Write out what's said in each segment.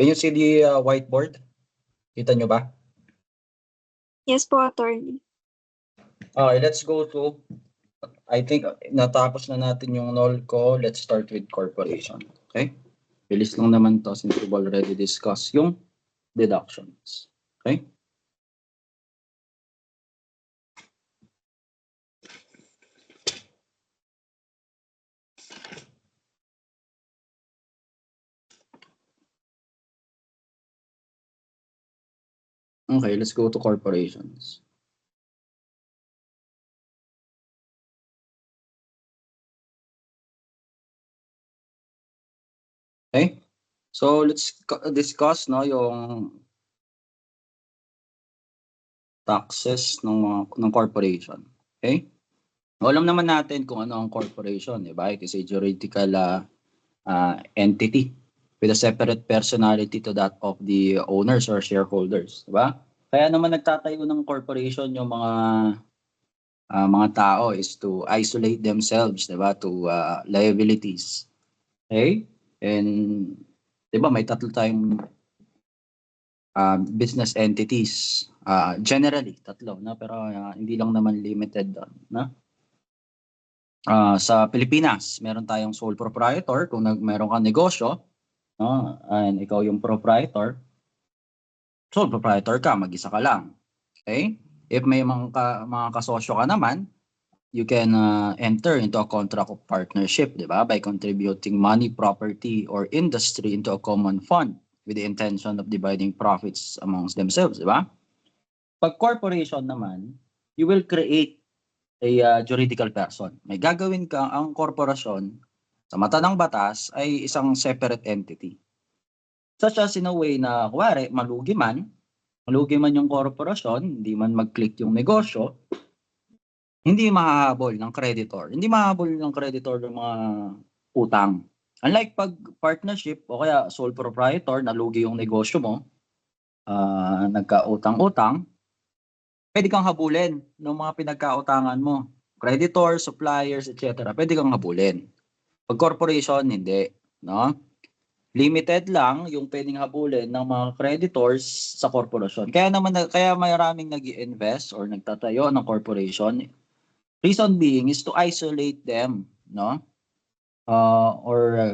Can you see the whiteboard? Kita nyo ba? Yes po, attorney. Okay, let's go to, I think natapos na natin yung NOLCO. Let's start with corporation. Okay? Bilis lang naman to since we've already discussed yung deductions. Okay? Okay, let's go to corporations. Okay? So let's discuss no yung taxes ng corporation. Okay? Alam naman natin kung ano ang corporation, di ba? It is a juridical entity with a separate personality to that of the owners or shareholders, di ba? Kaya naman nagtatayo ng corporation yung mga tao is to isolate themselves, di ba, to liabilities. Okay? And di ba may tatlo tayong business entities, generally tatlo, no? Pero hindi lang naman limited doon, no? Sa Pilipinas, meron tayong sole proprietor kung meron kang negosyo, no? And ikaw yung proprietor, sole proprietor ka, mag-isa ka lang. Okay? If may mga kasosyo ka naman, you can enter into a contract of partnership, di ba? By contributing money, property, or industry into a common fund with the intention of dividing profits amongst themselves, di ba? Pag corporation naman, you will create a juridical person. May gagawin ka, ang korporasyon sa mata ng batas ay isang separate entity. Such as in a way na, kuwari, malugi man yung korporasyon, hindi man mag-click yung negosyo, hindi mahahabol ng creditor. Hindi mahahabol ng creditor ng mga utang. Unlike pag partnership o kaya sole proprietor, nalugi yung negosyo mo, nagkautang-utang, pwede kang habulin ng mga pinagkautangan mo. Creditor, suppliers, etc. Pwede kang habulin. Pag corporation, hindi. No? Limited lang yung pwedeng habulin ng mga creditors sa corporation. Kaya maraming nag-i-invest or nagtatayo ng corporation. Reason being is to isolate them. No?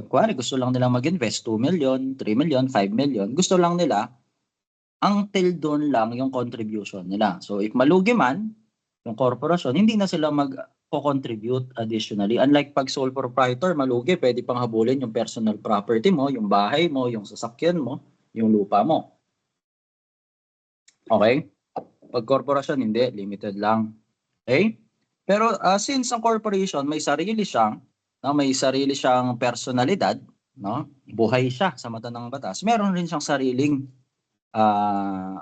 Kuwari gusto lang nila mag-invest 2 million, 3 million, 5 million. Gusto lang nila until doon lang yung contribution nila. So if malugi man yung corporation, hindi na sila mag-contribute additionally. Unlike pag sole proprietor, malugi, pwede pang habulin yung personal property mo, yung bahay mo, yung sasakyan mo, yung lupa mo. Okay? Pag corporation, hindi. Limited lang. Okay? Pero since ang corporation may sarili siyang personalidad, no? Buhay siya sa mata ng batas. Meron rin siyang sariling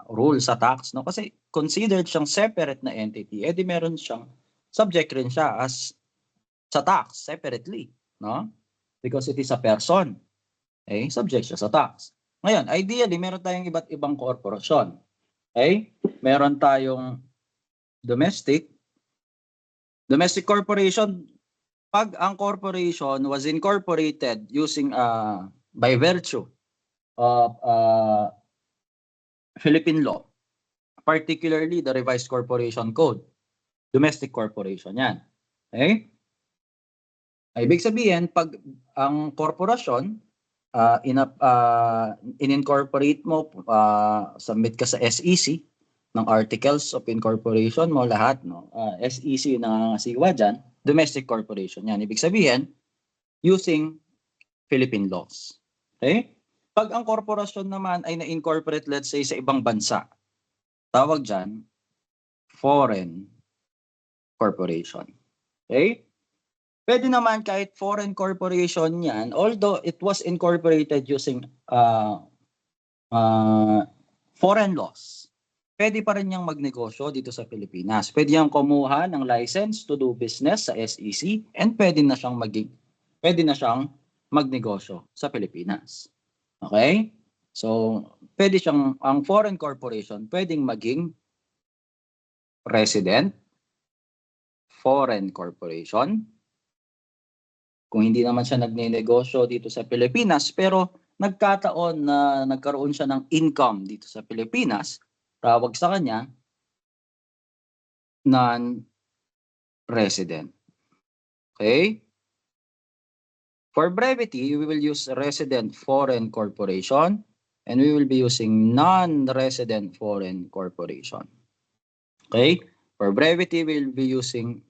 rule sa tax, no? Kasi considered siyang separate na entity, edi meron siyang subject rin siya as sa tax separately, no? Because it is a person. Okay? Subject siya sa tax. Ngayon, ideally, meron tayong iba't ibang korporasyon. Okay? Meron tayong domestic corporation. Pag ang corporation was incorporated using by virtue of Philippine law, particularly the Revised Corporation Code, domestic corporation yan. Okay? Ibig sabihin, pag ang korporasyon, in-incorporate mo, submit ka sa SEC, ng articles of incorporation mo, lahat, no? SEC na siwa dyan, domestic corporation yan. Ibig sabihin, using Philippine laws. Okay? Pag ang korporasyon naman ay na-incorporate, let's say, sa ibang bansa, tawag dyan, foreign corporation. Okay? Pwede naman kahit foreign corporation yan, although it was incorporated using foreign laws, pwede pa rin niyang magnegosyo dito sa Pilipinas. Pwede niyang kumuha ng license to do business sa SEC and pwede na siyang magnegosyo sa Pilipinas. Okay? So, ang foreign corporation pwedeng maging resident, foreign corporation, kung hindi naman siya nagnenegosyo dito sa Pilipinas, pero nagkataon na nagkaroon siya ng income dito sa Pilipinas, tawag sa kanya non-resident. Okay? For brevity, we will use resident foreign corporation and we will be using non-resident foreign corporation. Okay? For brevity, we will be using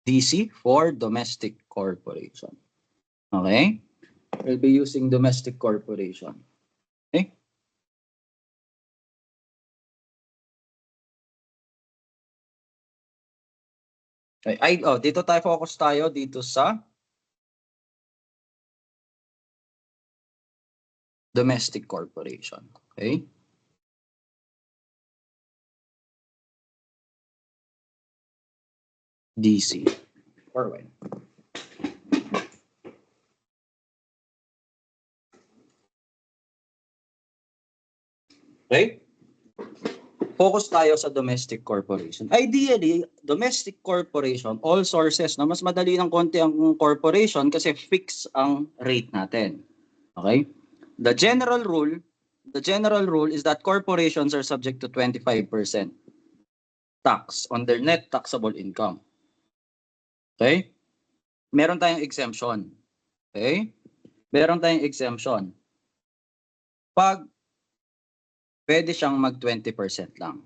DC for domestic corporation. Okay? We'll be using domestic corporation. Okay? Okay. Dito tayo focus tayo dito sa domestic corporation. Okay? DC. Or when? Okay? Focus tayo sa domestic corporation. Ideally, domestic corporation, all sources, na mas madali ng konti ang corporation kasi fix ang rate natin. Okay? The general rule is that corporations are subject to 25% tax on their net taxable income. Okay? Meron tayong exemption. Okay? Meron tayong exemption. Pag pwede siyang mag 20% lang.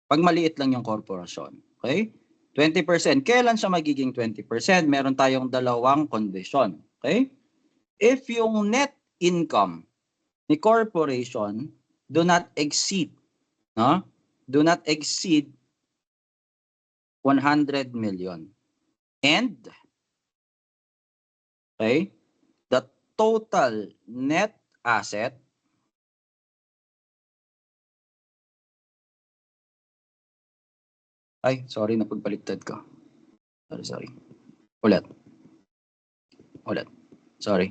Pag maliit lang yung korporasyon. Okay? 20%. Kailan siya magiging 20%? Meron tayong dalawang condition. Okay? If yung net income ni corporation do not exceed, no? Do not exceed 100 million. And okay, the total net asset sorry, napagbaliktad ko. Sorry. Ulit. Sorry.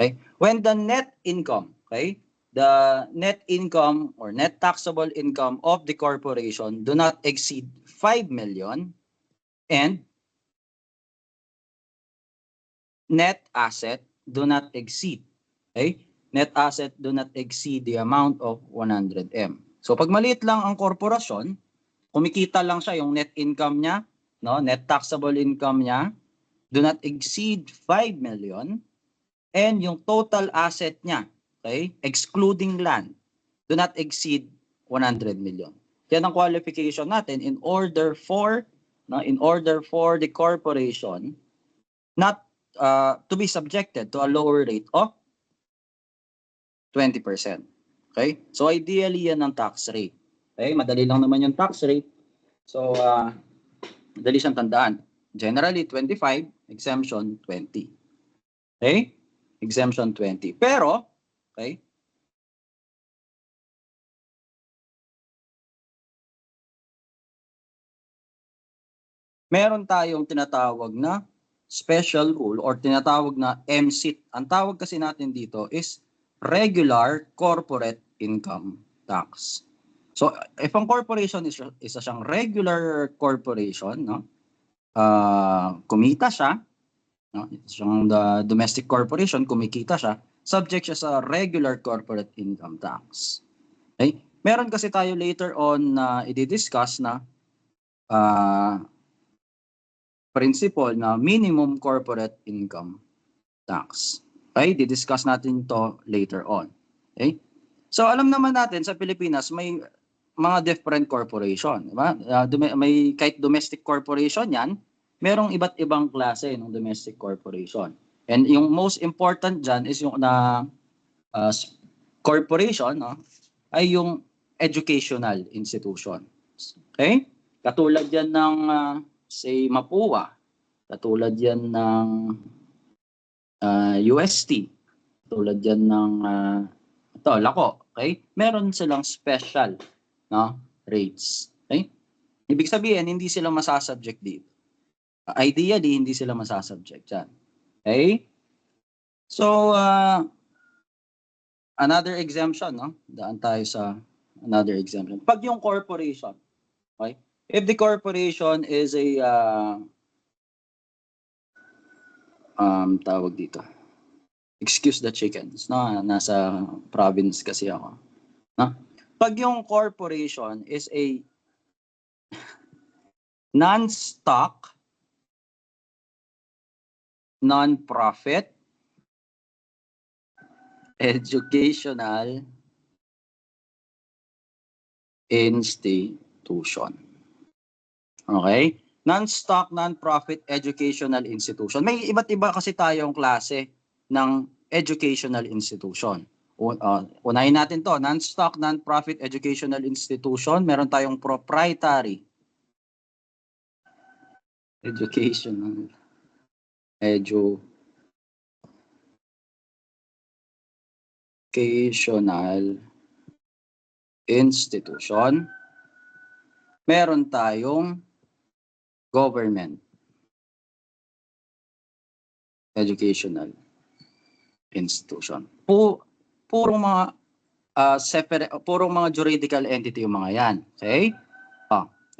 Okay? When the net income, okay? The net income or net taxable income of the corporation do not exceed 5 million and net asset do not exceed, okay? Net asset do not exceed the amount of 100 M. So pag maliit lang ang korporasyon, kumikita lang siya yung net income niya, no? Net taxable income niya do not exceed 5 million and yung total asset niya, okay, excluding land, do not exceed 100 million. Yan ang qualification natin in order for the corporation not to be subjected to a lower rate of 20%. Okay? So ideally yan ang tax rate. Okay? Madali lang naman yung tax rate. So madali siyang tandaan. Generally 25, exemption 20. Okay? Exemption 20. Pero, okay? Meron tayong tinatawag na special rule or tinatawag na MSIT. Ang tawag kasi natin dito is regular corporate income tax. So, if ang corporation is isa siyang regular corporation, no? Kumita siya, no? Siyang the domestic corporation, kumikita siya, subject siya sa regular corporate income tax. Okay? Meron kasi tayo later on na i-discuss na principle na minimum corporate income tax. Okay? Di-discuss natin to later on. Okay? So alam naman natin sa Pilipinas may mga different corporation, di ba? May kahit domestic corporation 'yan, merong iba't ibang klase ng domestic corporation. And yung most important diyan is yung na corporation, no, ay yung educational institution. Okay? Katulad yan ng say Mapua, katulad yan ng UST, katulad yan ng Lako, okay? Meron silang special, no, rates. Okay? Ibig sabihin hindi sila masasubject dito. Ideally hindi sila masasubject diyan. Okay? So another exemption, no? Daan tayo sa another exemption. Pag yung corporation, okay? If the corporation is a tawag dito. Excuse the chickens. No? Nasa province kasi ako. No? Pag yung corporation is a non-stock, non-profit, educational institution. Okay? Non-stock, non-profit educational institution. May iba't iba kasi tayong klase ng educational institution. Unahin natin to, non-stock, non-profit educational institution. Meron tayong proprietary educational institution. Meron tayong government educational institution. Purong mga separate, purong mga juridical entity yung mga yan. Okay?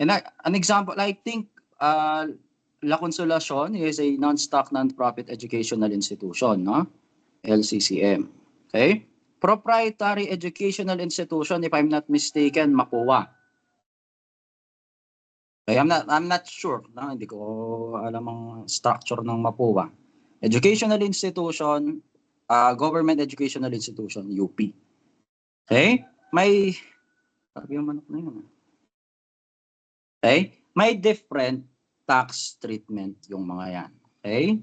And an example, I think La Consolacion is a non-stock, non-profit educational institution, no? LCCM. Okay? Proprietary educational institution, if I'm not mistaken, MAPOA. Okay, I'm not sure, no? Hindi ko alam ang structure ng MAPOA. Educational institution, government educational institution, UP. Okay? May sabi yung manok na yun. Okay? May different tax treatment yung mga yan. Okay?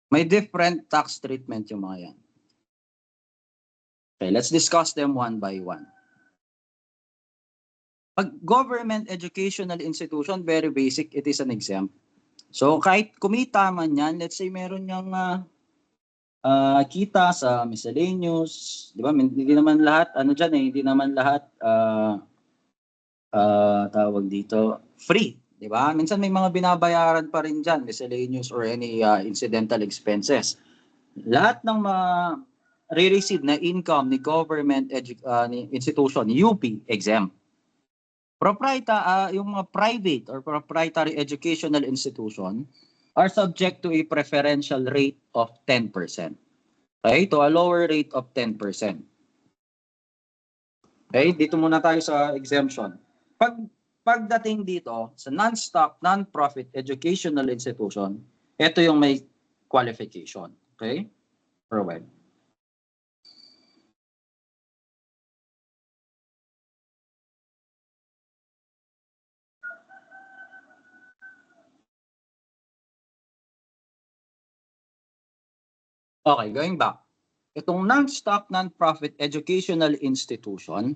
May different tax treatment yung mga yan. Okay, let's discuss them one by one. Pag government educational institution, very basic, it is an exempt. So kahit kumita man yan, let's say meron yung kita sa miscellaneous, di ba? Hindi naman lahat, hindi naman lahat tawag dito, free. Di ba? Minsan may mga binabayaran pa rin dyan, miscellaneous or any incidental expenses. Lahat ng re-receive na income ni government ni institution, UP, exempt. Yung mga private or proprietary educational institution are subject to a preferential rate of 10%. Okay? To a lower rate of 10%. Okay? Dito muna tayo sa exemption. Pagdating dito sa non-stock, non-profit educational institution, ito yung may qualification. Okay? Provide. Okay, going back. Itong non-stock, non-profit educational institution,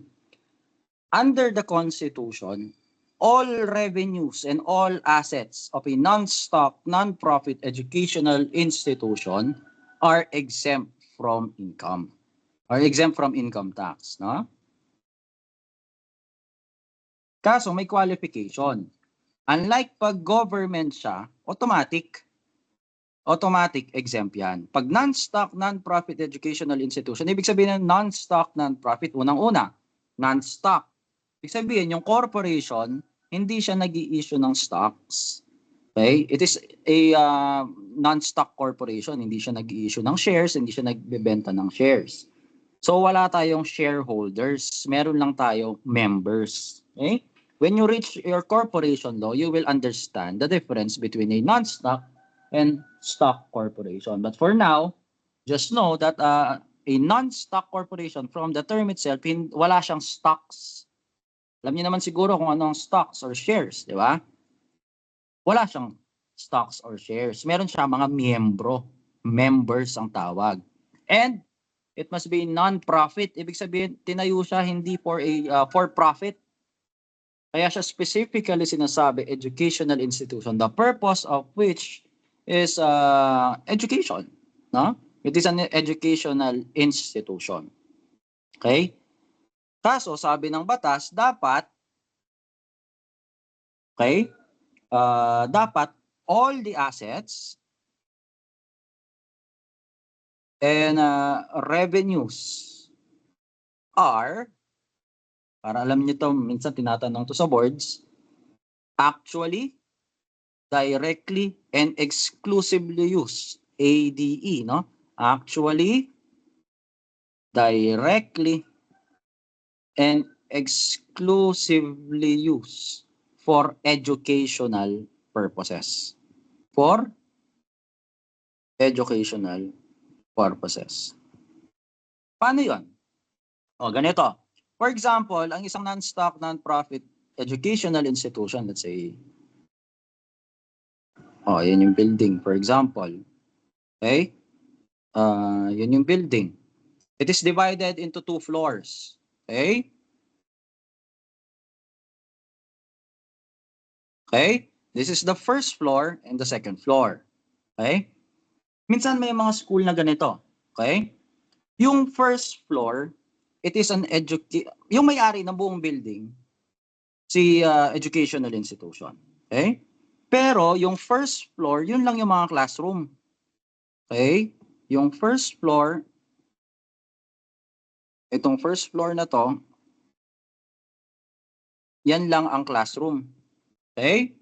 under the Constitution, all revenues and all assets of a non-stock, non-profit educational institution are exempt from income. Are exempt from income tax, no? Kaso may qualification. Unlike pag government siya, automatic exempt yan. Pag non-stock, non-profit educational institution, ibig sabihin ng non-stock, non-profit, unang-una, non-stock. Ibig sabihin, yung corporation, hindi siya nag-i-issue ng stocks. Okay? It is a non-stock corporation. Hindi siya nag-i-issue ng shares, hindi siya nagbebenta ng shares. So, wala tayong shareholders. Meron lang tayo members. Okay? When you reach your corporation law, you will understand the difference between a non-stock and stock corporation. But for now, just know that a non-stock corporation, from the term itself, wala siyang stocks. Alam niyo naman siguro kung ano ang stocks or shares, di ba? Wala siyang stocks or shares. Meron siya mga miyembro, members ang tawag. And it must be non-profit. Ibig sabihin, tinayo siya hindi for profit. Kaya siya specifically sinasabi educational institution, the purpose of which is education, no? It is an educational institution. Okay? Kaso sabi ng batas, dapat dapat all the assets and revenues are, para alam niyo to, minsan tinatanong to sa boards, actually, directly, and exclusively used ADE, no? Actually, directly, and exclusively used for educational purposes. For educational purposes. Paano yun? O, ganito. For example, ang isang non-stock, non-profit educational institution, let's say, yun yung building, for example. Okay? Yun yung building. It is divided into 2 floors. Okay? Okay? This is the first floor and the second floor. Okay? Minsan may mga school na ganito. Okay? Yung first floor, it is yung may-ari ng buong building, si educational institution. Okay? Pero yung first floor, yun lang yung mga classroom. Okay? Yung first floor, itong first floor na to, yan lang ang classroom. Okay?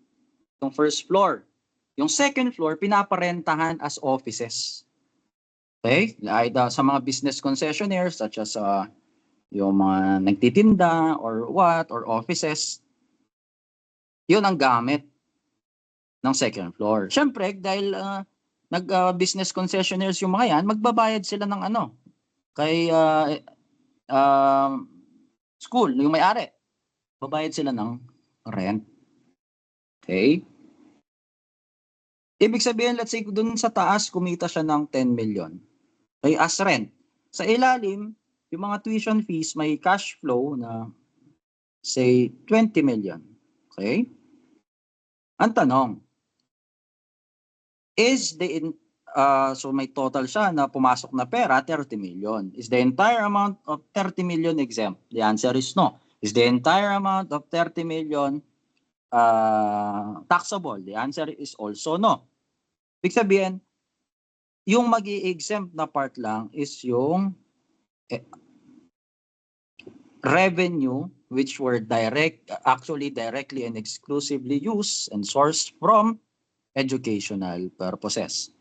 Yung first floor. Yung second floor, pinaparentahan as offices. Okay? Sa mga business concessionaires such as yung mga nagtitinda or what, or offices, yun ang gamit ng second floor. Siyempre, dahil nag-business concessionaires yung mga yan, magbabayad sila ng kay school, yung may-ari. Babayad sila ng rent. Okay? Ibig sabihin, let's say, dun sa taas, kumita siya ng 10 million. Okay, as rent. Sa ilalim, yung mga tuition fees, may cash flow na, say, 20 million. Okay? Ang tanong, so may total siya na pumasok na pera, 30 million. Is the entire amount of 30 million exempt? The answer is no. Is the entire amount of 30 million taxable? The answer is also no. Ibig sabihin, yung mag-i-exempt na part lang is yung revenue which were directly and exclusively used and sourced from educational purposes.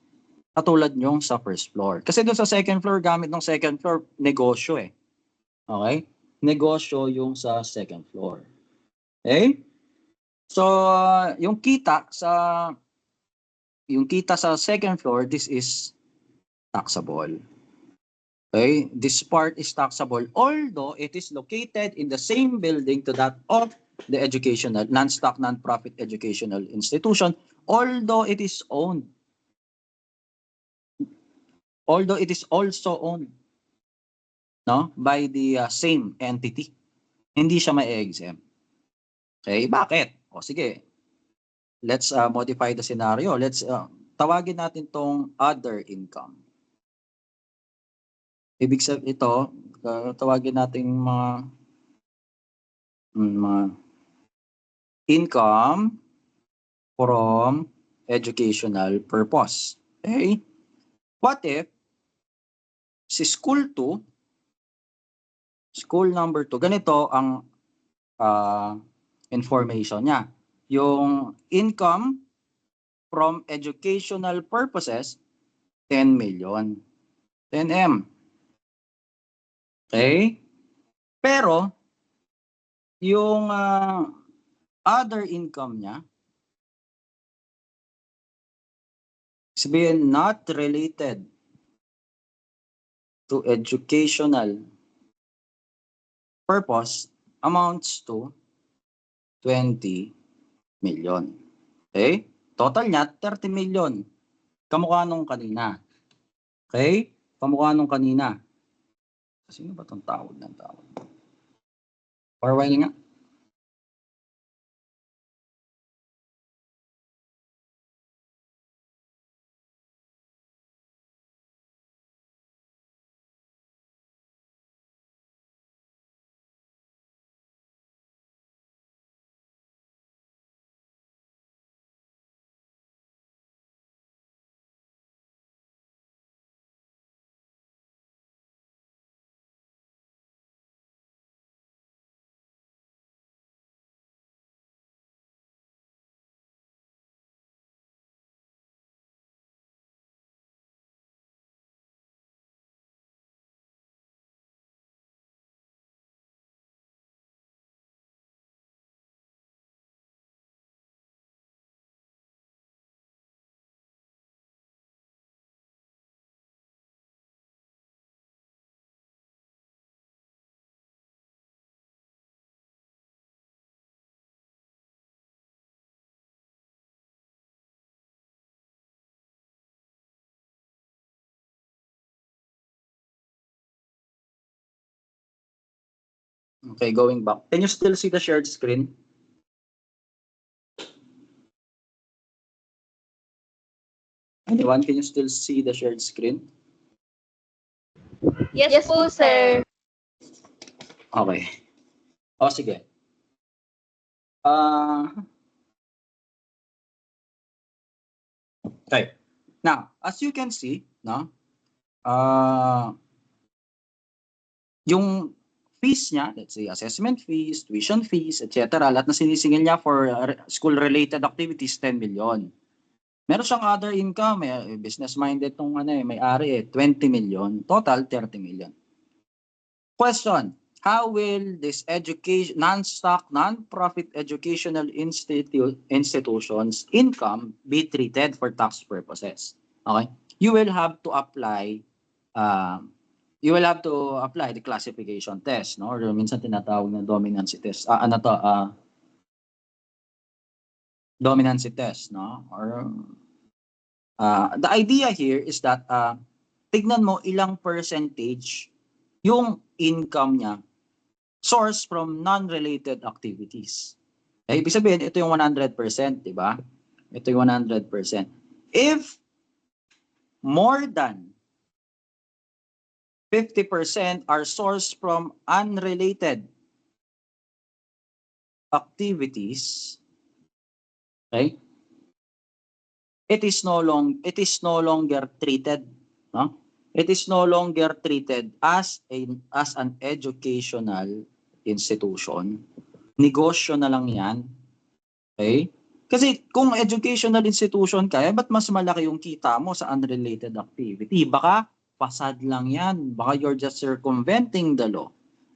Katulad yung sa first floor. Kasi doon sa second floor, gamit ng second floor, negosyo eh. Okay? Negosyo yung sa second floor. Okay? So, yung kita sa second floor, this is taxable. Okay? This part is taxable although it is located in the same building to that of the educational, non-stock, non-profit educational institution, although it is also owned by the same entity. Hindi siya ma-exempt. Okay? Bakit? O sige, let's modify the scenario. Let's tawagin natin tong other income. Ibig sabihin ito, tawagin natin mga income from educational purpose. Okay? What if si school number 2, ganito ang information niya. Yung income from educational purposes, 10 million. 10M. Okay? Pero, yung other income niya, sabihin not related to educational purpose, amounts to 20 million. Okay? Total niya, 30 million. Kamukha nung kanina. Okay? Kamukha nung kanina. Sino ba itong tawag ng tawag? For a while nga. Okay, going back. Can you still see the shared screen? Anyone, can you still see the shared screen? Yes po, sir. Okay. O, sige. Okay. Now, as you can see, no, yung fees niya, let's say assessment fees, tuition fees, etc., lahat na sinisingil niya for school-related activities, 10 million. Meron siyang other income, business-minded tong may-ari 20 million, total 30 million. Question, how will this education, non-stock, non-profit educational institutions income be treated for tax purposes? Okay? You will have to apply the classification test, no? Or minsan tinatawag na dominancy test. Dominancy test, no? Or the idea here is that tignan mo ilang percentage yung income niya source from non-related activities. Ibig sabihin, ito yung 100%, di ba? Ito yung 100%. If more than 50% are sourced from unrelated activities, okay? It is no longer treated, no? It is no longer treated as an educational institution. Negosyo na lang 'yan. Okay? Kasi kung educational institution ka, ba't mas malaki yung kita mo sa unrelated activity? Baka fasad lang 'yan. Baka you're just circumventing the law.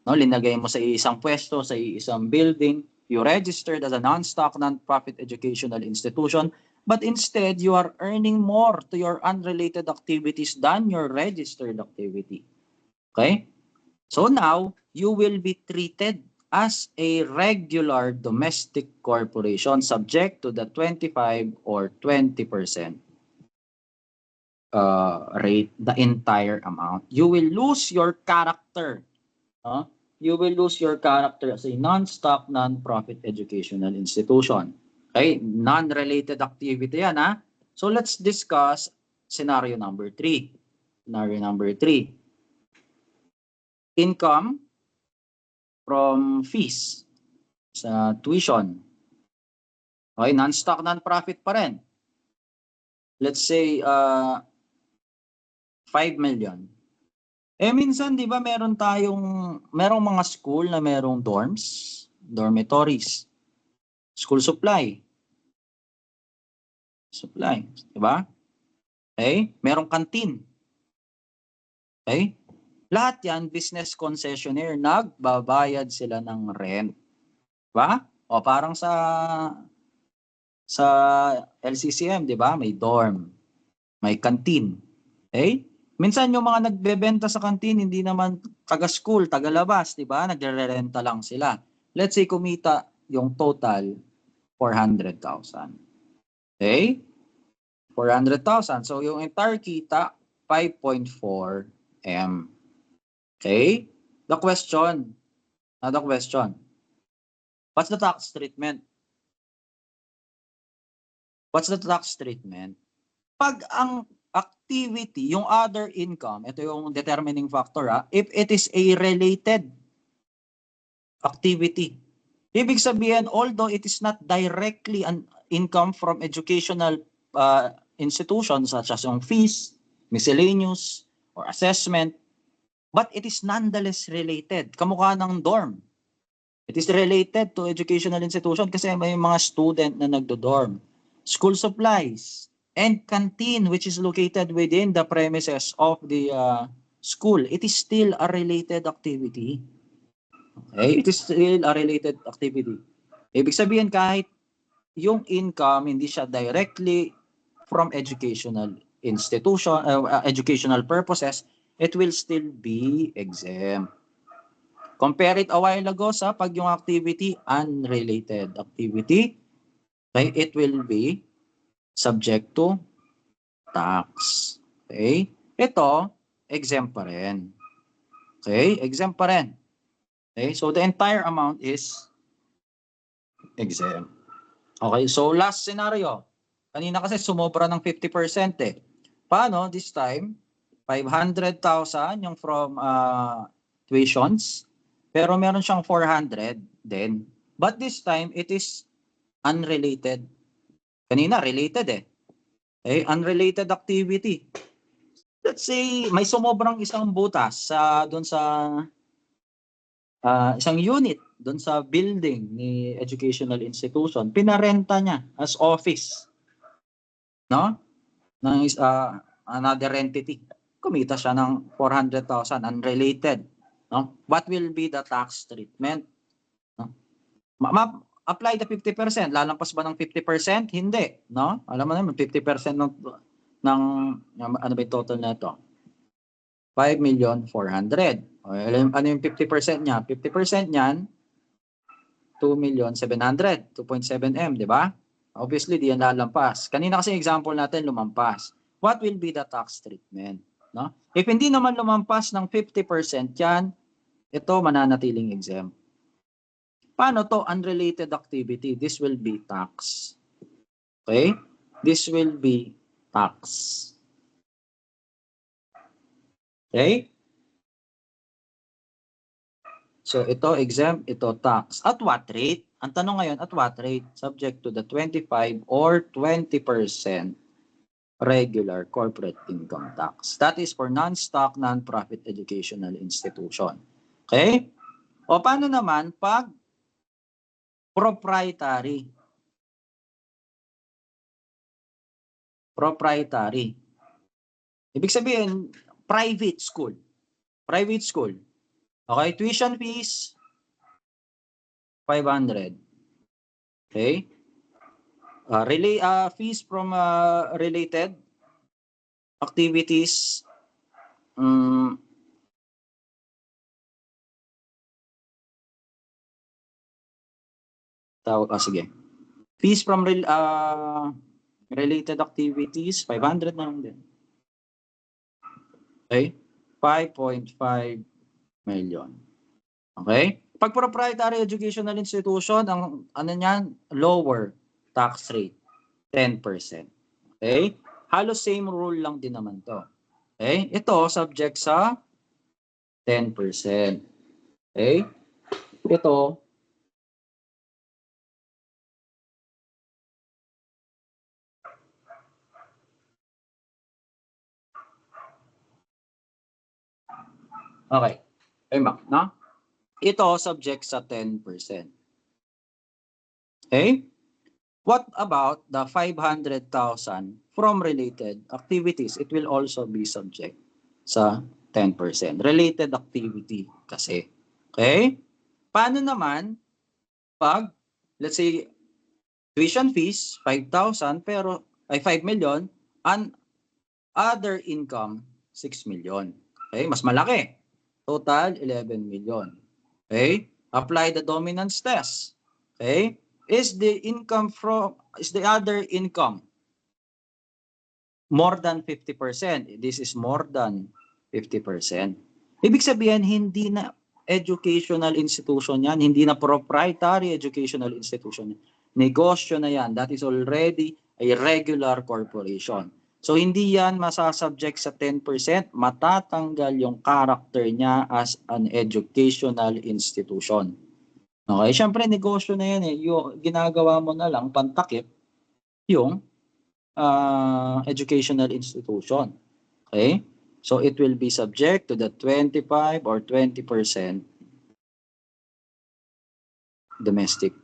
No, linagay mo sa isang pwesto, sa isang building, you registered as a non-stock, non-profit educational institution, but instead you are earning more to your unrelated activities than your registered activity. Okay? So now, you will be treated as a regular domestic corporation subject to the 25 or 20% rate, the entire amount. You will lose your character. You will lose your character as a non-stock, non-profit educational institution. Okay? Non-related activity yan, ha? So let's discuss scenario number 3. Scenario number 3. Income from fees sa tuition. Okay, non-stock, non-profit pa rin. Let's say 5 million. Minsan 'di ba merong mga school na merong dorms, dormitories, school supply. Supply, 'di ba? Okay? Merong canteen. Okay? Lahat 'yan business concessionaire, nagbabayad sila ng rent. 'Di ba? O parang sa LCCM, 'di ba? May dorm, may canteen. Okay? Minsan yung mga nagbebenta sa canteen hindi naman taga-school, taga-labas, 'di ba? Nagre-renta lang sila. Let's say kumita yung total 400,000. Okay? 400,000. So yung entire kita 5.4 M. Okay? The question. What's the tax treatment? What's the tax treatment? Pag ang activity, yung other income, ito yung determining factor, if it is a related activity. Ibig sabihin, although it is not directly an income from educational institutions such as yung fees, miscellaneous, or assessment, but it is nonetheless related. Kamukha ng dorm. It is related to educational institution kasi may mga student na nagdo-dorm. School supplies and canteen which is located within the premises of the school. It is still a related activity. Okay? It is still a related activity. Ibig sabihin kahit yung income hindi siya directly from educational institution, educational purposes, it will still be exempt. Compare it a while ago sa pag yung activity, unrelated activity, okay, it will be subject to tax. Okay? Ito, exempt pa rin. Okay? Exempt pa rin. Okay, so the entire amount is exempt. Okay, so last scenario. Kanina kasi sumobra ng 50% eh. Paano this time? 500,000 yung from tuitions, pero meron siyang 400 din. But this time, it is unrelated. Kanina, related eh. Okay, unrelated activity. Let's say, may sumobrang isang butas doon sa isang unit doon sa building ni educational institution. Pinarenta niya as office. No? Ng another entity. Kumita siya ng 400,000 unrelated. No? What will be the tax treatment? No? Apply the 50%. Lalampas ba ng 50%? Hindi. No? Alam mo naman, 50% ng ano ba yung total na ito? 5,400,000. Ano yung 50% niya? 50% niyan, 2,700,000. 2.7 M, di ba? Obviously, di yan lalampas. Kanina kasi example natin, lumampas. What will be the tax treatment? No? If hindi naman lumampas ng 50% yan, ito mananatiling exempt. Paano to? Unrelated activity. This will be tax. Okay? This will be tax. Okay? So ito exempt, ito tax. At what rate? Ang tanong ngayon, at what rate? Subject to the 25 or 20% regular corporate income tax. That is for non-stock, non-profit educational institution. Okay? O paano naman pag proprietary? Proprietary. Ibig sabihin, private school. Private school. Okay? Tuition fees, 500. Okay? Fees from related activities, sige. Fees from related activities, 500 na lang din. Okay? 5.5 million. Okay? Pag proprietary educational institution, ang ano niyan, lower tax rate, 10%. Okay? Halos same rule lang din naman to. Okay? Ito, subject sa 10%. Okay? Ito, okay. No? Ito, subject sa 10%. Okay? What about the 500,000 from related activities? It will also be subject sa 10%. Related activity kasi. Okay? Paano naman pag, let's say, tuition fees, 5,000, pero, 5 million, and other income, 6 million. Okay? Mas malaki. Total, 11 million. Okay? Apply the dominance test. Okay? Is the other income more than 50%? This is more than 50%. Ibig sabihin, hindi na educational institution yan, hindi na proprietary educational institution. Negosyo na yan. That is already a regular corporation. So, hindi yan masasubject sa 10%, matatanggal yung character niya as an educational institution. Okay, syempre negosyo na yan eh. Yung ginagawa mo na lang pantakip yung educational institution. Okay? So it will be subject to the 25 or 20% domestic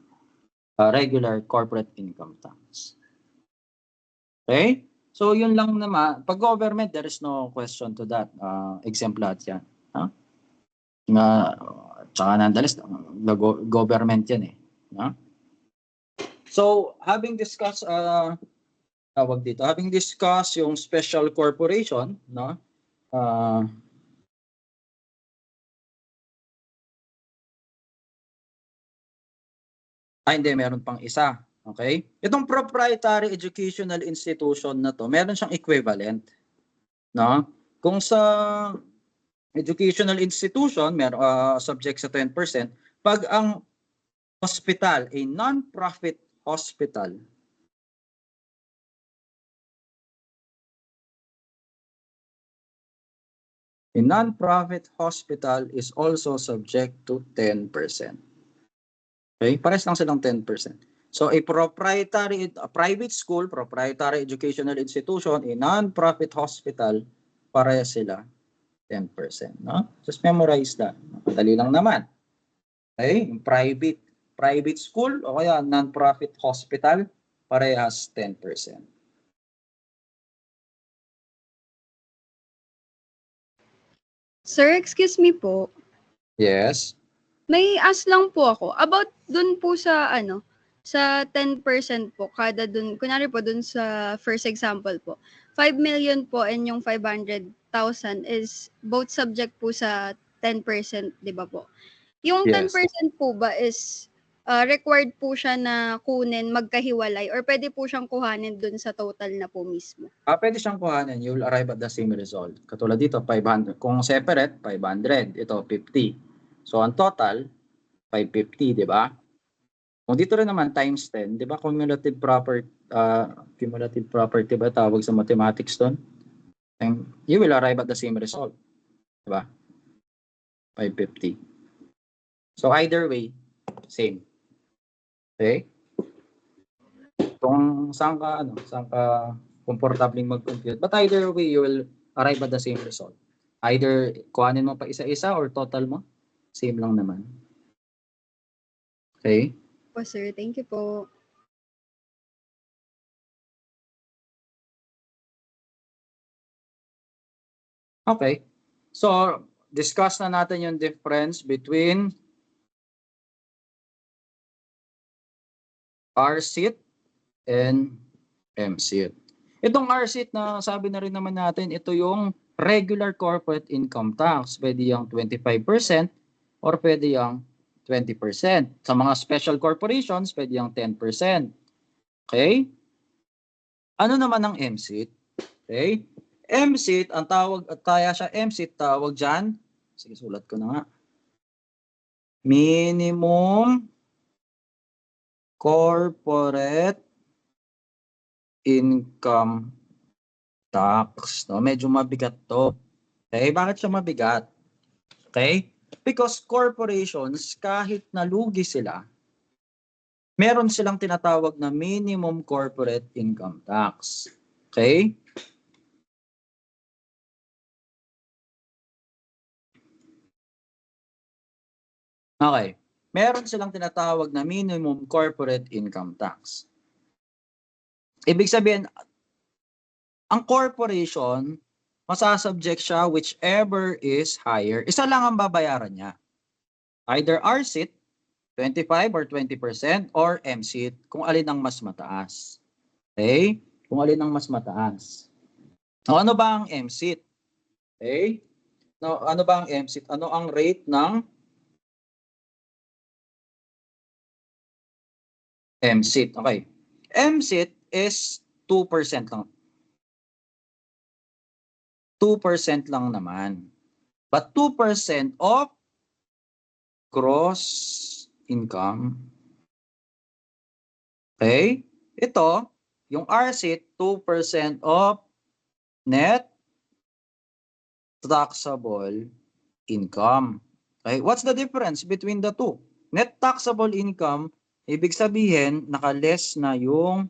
regular corporate income tax. Okay? So yun lang naman. Pag government, there is no question to that. Exempt lahat yan. Tsaka nandalas, government yan eh. So, having discussed, having discussed yung special corporation, no? Hindi, meron pang isa. Okay? Itong proprietary educational institution na to, meron siyang equivalent. No? Kung sa educational institution, subject sa 10%. Pag ang hospital, a non-profit hospital, a non-profit hospital is also subject to 10%. Okay? Pares lang silang 10%. So a private school, proprietary educational institution, a non-profit hospital, pares sila 10%. No? Just memorize that. Madali lang naman. Okay? Yung private school o kaya non-profit hospital, parehas 10%. Sir, excuse me po. Yes. May ask lang po ako. About dun po sa sa 10% po, kada dun, kunyari po dun sa first example po, 5 million po and yung 500,000 is both subject po sa 10%, di ba po? Yung Yes. 10% po ba is required po siya na kunin magkahiwalay or pwede po siyang kuhanin dun sa total na po mismo? Pwede siyang kuhanin. You will arrive at the same result. Katulad dito, 500. Kung separate, 500. Ito, 50. So, ang total, 550, di ba? Kung dito rin naman, times 10, di ba? Cumulative property ba tawag sa mathematics doon? And you will arrive at the same result. Di ba? 550. So, either way, same. Okay? Kung saan ka komportabling mag-compute. But either way, you will arrive at the same result. Either kuhanin mo pa isa-isa or total mo, same lang naman. Okay? Po sir, thank you po. Okay. So, discuss na natin yung difference between R-sheet and M-sheet. Itong R-sheet na sabi na rin naman natin, ito yung regular corporate income tax. Pwede yung 25% or pwede yung 20%. Sa mga special corporations, pwede yung 10%. Okay? Ano naman ang M-sheet? Okay? M-sheet, ang tawag, at kaya siya M-sheet, tawag dyan. Sige, sulat ko na nga. Minimum corporate income tax. No? Medyo mabigat to. Okay? Bakit siya mabigat? Okay? Because corporations, kahit nalugi sila, meron silang tinatawag na minimum corporate income tax. Okay? Okay. Meron silang tinatawag na minimum corporate income tax. Ibig sabihin, ang corporation, masasubject siya whichever is higher. Isa lang ang babayaran niya. Either R-sheet, 25 or 20%, or M-sheet, kung alin ang mas mataas. Okay? Kung alin ang mas mataas. O, ano ba ang M-sheet? Okay? No, ano ba ang M-sheet? Ano ang rate ng M-sheet? Okay. M-sheet is 2% lang. 2% lang naman. But 2% of gross income. Okay? Ito, yung R-sheet, 2% of net taxable income. Okay? What's the difference between the two? Net taxable income, ibig sabihin, naka-less na yung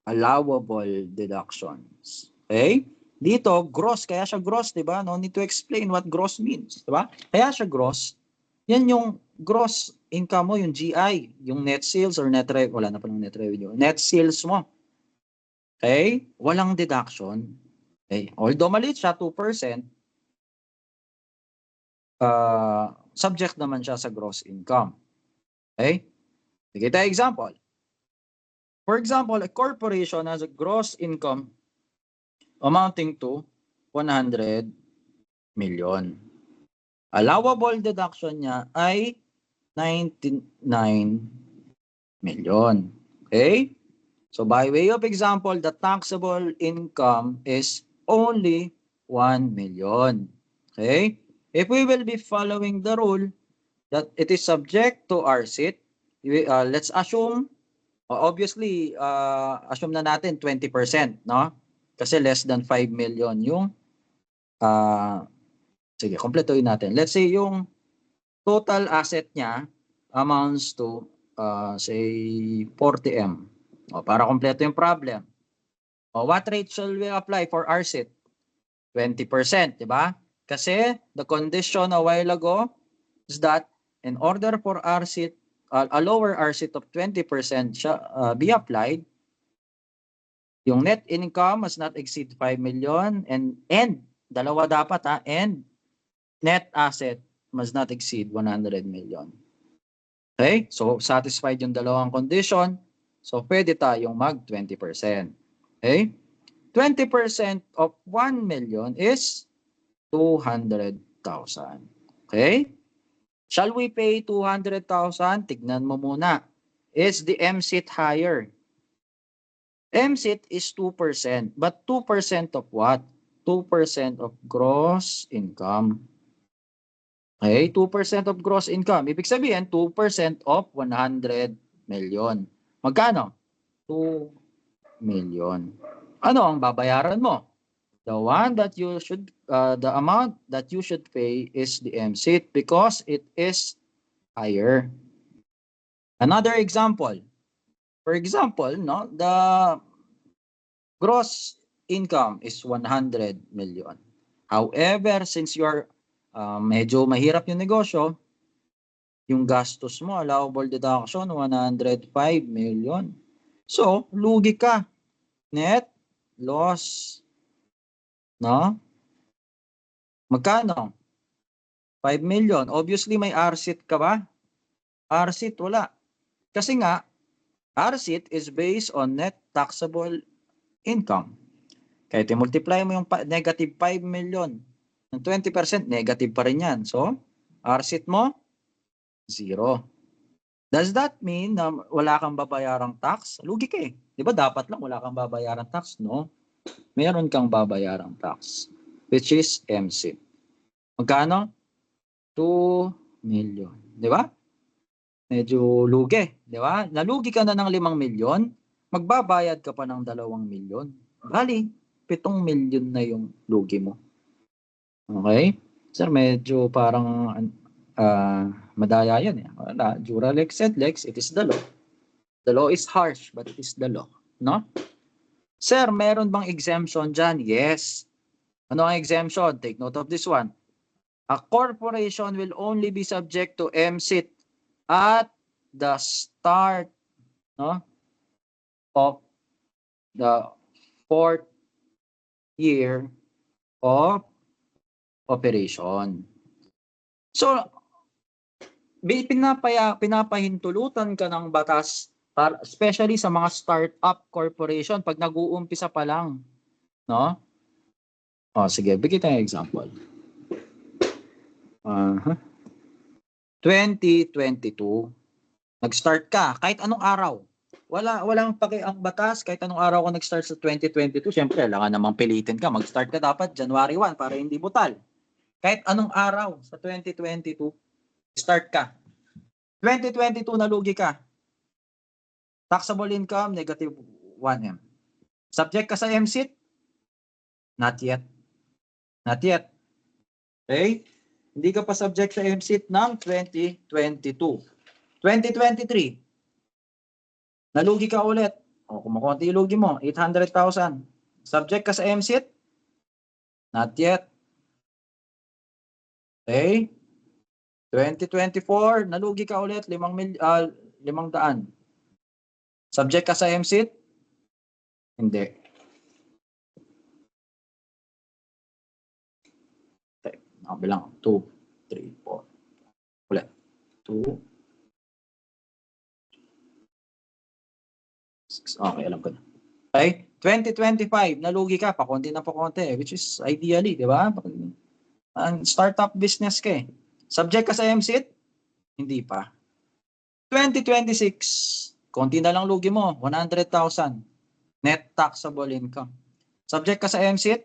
allowable deductions. Okay? Dito, gross. Kaya siya gross, di ba? No need to explain what gross means. Di ba? Kaya siya gross. Yan yung gross income mo, yung GI, yung net sales or net revenue. Wala na palang net revenue. Net sales mo. Okay? Walang deduction. Okay? Although maliit siya, 2%, subject naman siya sa gross income. Okay? Sige tayo example. For example, a corporation has a gross income amounting to 100 million. Allowable deduction niya ay 99 million. Okay? So by way of example, the taxable income is only 1 million. Okay? If we will be following the rule that it is subject to RCIT, let's assume, obviously, assume na natin 20%, no? Kasi less than 5 million yung, sige, kompletuhin natin. Let's say yung total asset niya amounts to, say, 40M. Para kompleto yung problem. What rate shall we apply for RCIT? 20%, di ba? Kasi the condition a while ago is that in order for RCIT, a lower RCIT of 20% be applied, yung net income must not exceed 5 million and dalawa dapat and net asset must not exceed 100 million. Okay? So satisfied yung dalawang condition. So pwede tayong mag 20%. Okay? 20% of 1 million is 200,000. Okay? Shall we pay 200,000? Tignan mo muna. Is the MSIT higher? MSIT is 2%. But 2% of what? 2% of gross income. Okay? 2% of gross income. Ibig sabihin, 2% of 100 million. Magkano? 2 million. Ano ang babayaran mo? The amount that you should pay is the MSIT because it is higher. Another example. For example, no, the gross income is 100 million. However, since you're medyo mahirap yung negosyo, yung gastos mo, allowable deduction, 105 million. So, lugi ka. Net loss. No? Magkano? 5 million. Obviously, may RCIT ka ba? RCIT, wala. Kasi nga, RCIT is based on net taxable income. Kaya multiply mo yung negative 5 million. Ng 20%, negative pa rin yan. So, RCIT mo, 0. Does that mean na wala kang babayarang tax? Lugi ka eh. Di ba dapat lang wala kang babayarang tax? No. Meron kang babayarang tax, which is MSIT. Magkano? 2 million. Di ba? Medyo lugi. Di ba? Nalugi ka na ng 5 million, magbabayad ka pa ng 2 million. Bali, 7 million na yung lugi mo. Okay? Sir, medyo parang madaya yan eh. Wala. Duralex said Lex, it is the law. The law is harsh, but it is the law. No? Sir, meron bang exemption dyan? Yes. Ano ang exemption? Take note of this one. A corporation will only be subject to MSIT at the start, no, of the 4th year of operation. So, pinapahintulutan ka ng batas, especially sa mga start-up corporation, pag nag-uumpisa pa lang. No? Sige, bigyan tayo example. 2022, nag-start ka, kahit anong araw. Walang paki ang batas, kahit anong araw ka nag-start sa 2022, syempre, kailangan namang pilitin ka. Mag-start ka dapat January 1 para hindi butal. Kahit anong araw sa 2022, start ka. 2022, nalugi ka. Taxable income, negative 1M. Subject ka sa MSIT? Not yet. Not yet. Okay? Hindi ka pa subject sa MSIT ng 2022. 2023, nalugi ka ulit. Kumukunti yung lugi mo, 800,000. Subject ka sa MSIT? Not yet. Okay? 2024, nalugi ka ulit, 500,000. Subject ka sa MSIT? Hindi. Okay. Bilang 2, 3, 4. Ulit. 2, 6. Okay, alam ko na. Okay? 2025, nalugi ka, pakunti na pakunti, which is ideally, di ba? Ang startup business ka eh. Subject ka sa MSIT? Hindi pa. 2026, konti na lang lugi mo, 100,000. Net taxable income. Subject ka sa MSIT?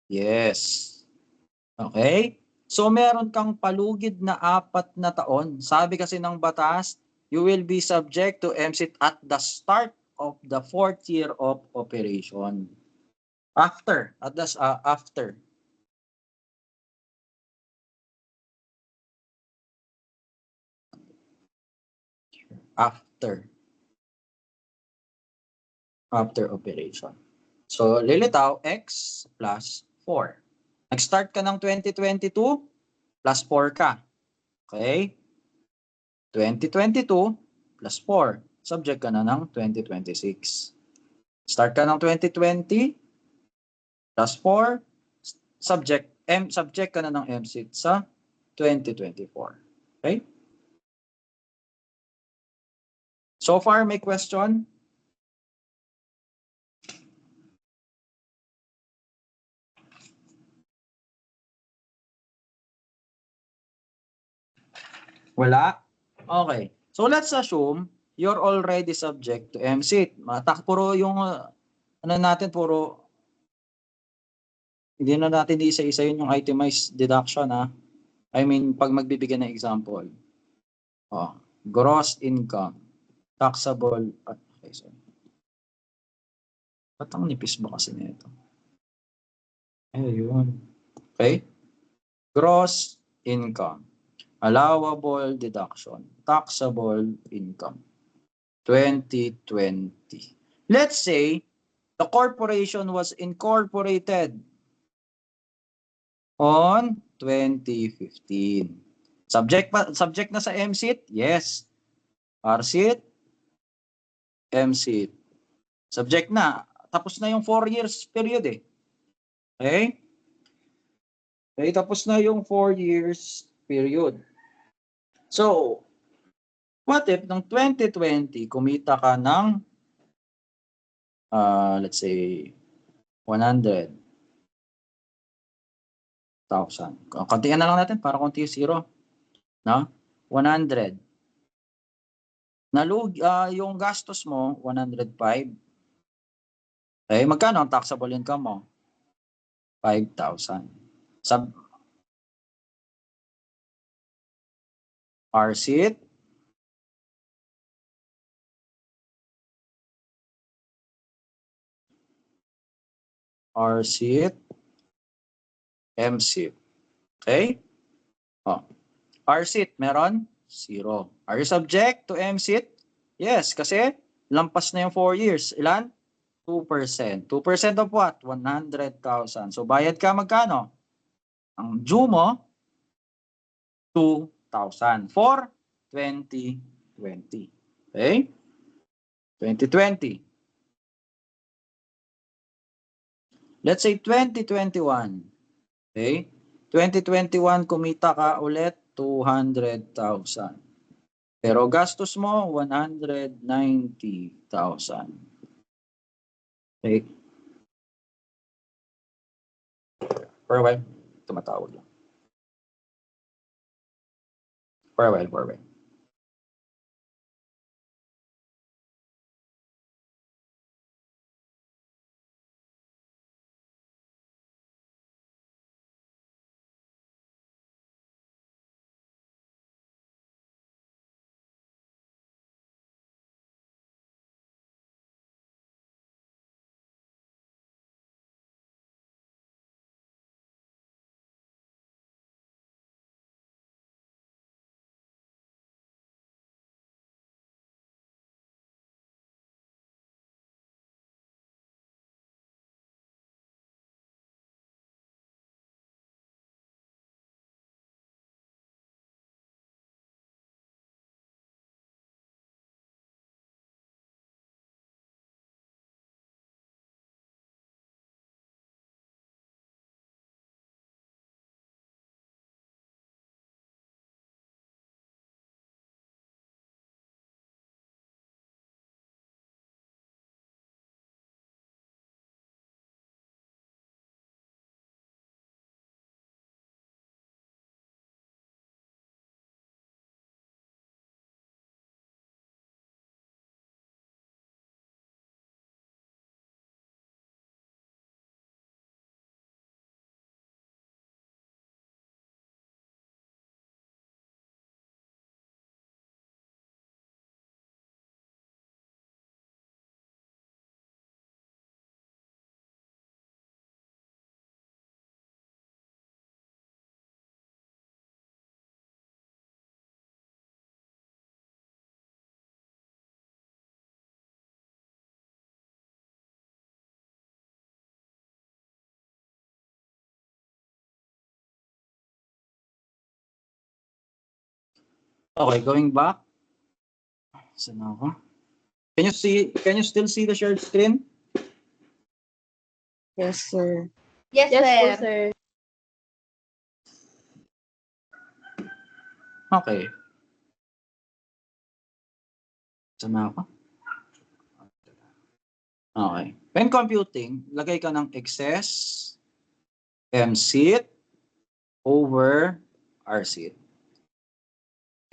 Yes. Okay? So meron kang palugid na 4 na taon. Sabi kasi ng batas, you will be subject to MSIT at the start of the 4th year of operation. After. After. After operation. So, lilitaw, x plus 4. Nag-start ka ng 2022, plus 4 ka. Okay? 2022, plus 4. Subject ka na ng 2026. Start ka ng 2020, plus 4. Subject ka na ng MSIT sa 2024. Okay? So far, may question? Wala? Okay. So let's assume you're already subject to MSIT. Puro yung ano natin, hindi na natin isa-isa yun yung itemized deduction, ha? I mean, pag magbibigay ng example. Gross income, taxable, okay, so. Ba't ang nipis ba kasi nito? Ayun. Okay? Gross income, allowable deduction, taxable income, 2020. Let's say, the corporation was incorporated on 2015. Subject na sa MSIT? Yes. RSIT, MSIT. Subject na. Tapos na yung 4 years period eh. Okay? Okay, tapos na yung 4 years period. So, what if ng 2020 kumita ka ng let's say 100,000. Kontihan na lang natin para konti yung zero, no? 100. Yung gastos mo 105. Eh magkano ang taxable income mo? 5,000. Sub RSIT, MSIT. Okay? RSIT, meron? 0. Are you subject to MSIT? Yes, kasi lampas na yung 4 years. Ilan? 2%. 2% of what? 100,000. So, bayad ka magkano? Ang due mo, 2,000 for 2020. Okay? 2020. Let's say 2021. Okay? 2021, kumita ka ulit 200,000. Pero gastos mo 190,000. Okay? For a while, tumatawag lang. For a while. Okay, going back. Saan ako? Can you still see the shared screen? Yes, sir. Yes, Yes po, sir. sir. Okay. Saan ako? Okay. When computing, lagay ka ng excess mset over rset.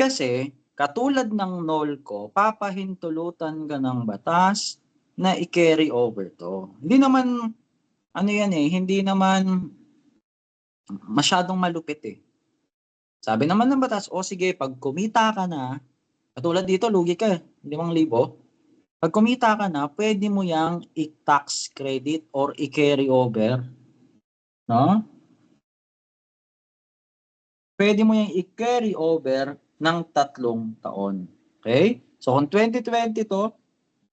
Kasi, katulad ng null ko, papahintulutan ka ng batas na i-carry over to. Hindi naman, hindi naman masyadong malupit eh. Sabi naman ng batas, o sige, pag kumita ka na, katulad dito, lugi ka, 5,000. Pag kumita ka na, pwede mo yang i-tax credit or i-carry over. No? Pwede mo yang i-carry over ng 3 taon. Okay? So, kung 2020 to,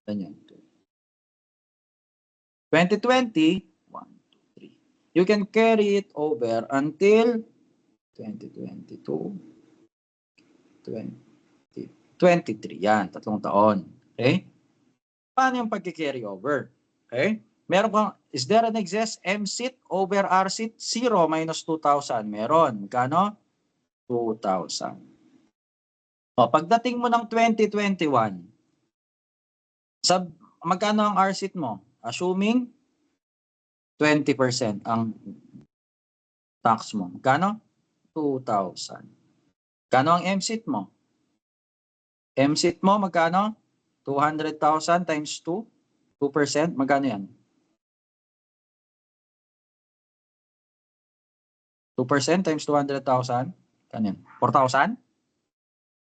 ganyan. 2020, 1, 2, 3. You can carry it over until 2022, 2023. Yan, 3 taon. Okay? Paano yung pag-carry over? Okay? Meron kang, is there an excess mset over rset? 0 minus 2,000. Meron. Magkano? 2,000. O, pagdating mo ng 2021, magkano ang rset mo? Assuming 20% ang tax mo. Magkano? 2,000. Magkano ang mset mo? Mset mo, magkano? 200,000 times 2. 2%, magkano yan? 2% times 200,000? Kano yan? 4,000?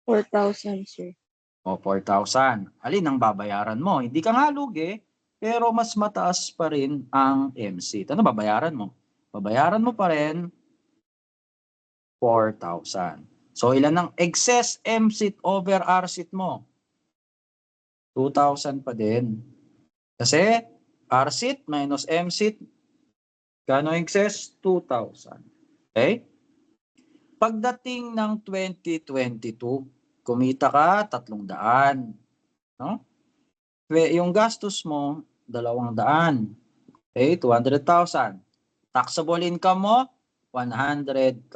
4,000, sir. O, 4,000. Alin ang babayaran mo? Hindi ka nga lugi, pero mas mataas pa rin ang mset. Ano babayaran mo? Babayaran mo pa rin 4,000. So, ilan ang excess mset over rset mo? 2,000 pa din. Kasi, rset minus mset, kano excess? 2,000. Okay? Pagdating ng 2022, kumita ka 300. No? Yung gastos mo, 200. Okay, 200,000. Taxable income mo, 100,000.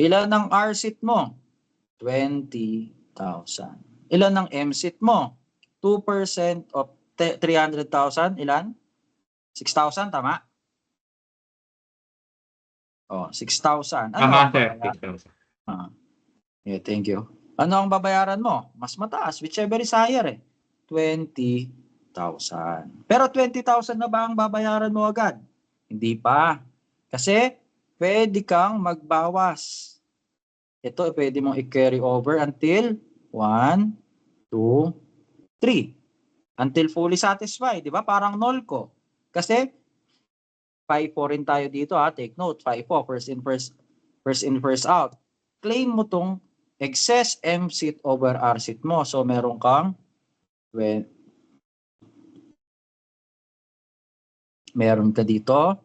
Ilan ang rset mo? 20,000. Ilan ang mset mo? 2% of 300,000, ilan? 6,000, tama? Oh, 6,000. Ano Tama, ang sir. babayaran? Yeah, thank you. Ano ang babayaran mo? Mas mataas, whichever is higher eh. 20,000. Pero 20,000 na ba ang babayaran mo agad? Hindi pa. Kasi pwede kang magbawas. Ito pwede mong i-carry over until 1, 2, 3. Until fully satisfied, di ba? Parang null ko. Kasi 5-4 rin tayo dito ha. Take note, 5-4, first in, first out. Claim mo tong excess mset over rset mo. So, meron kang meron ka dito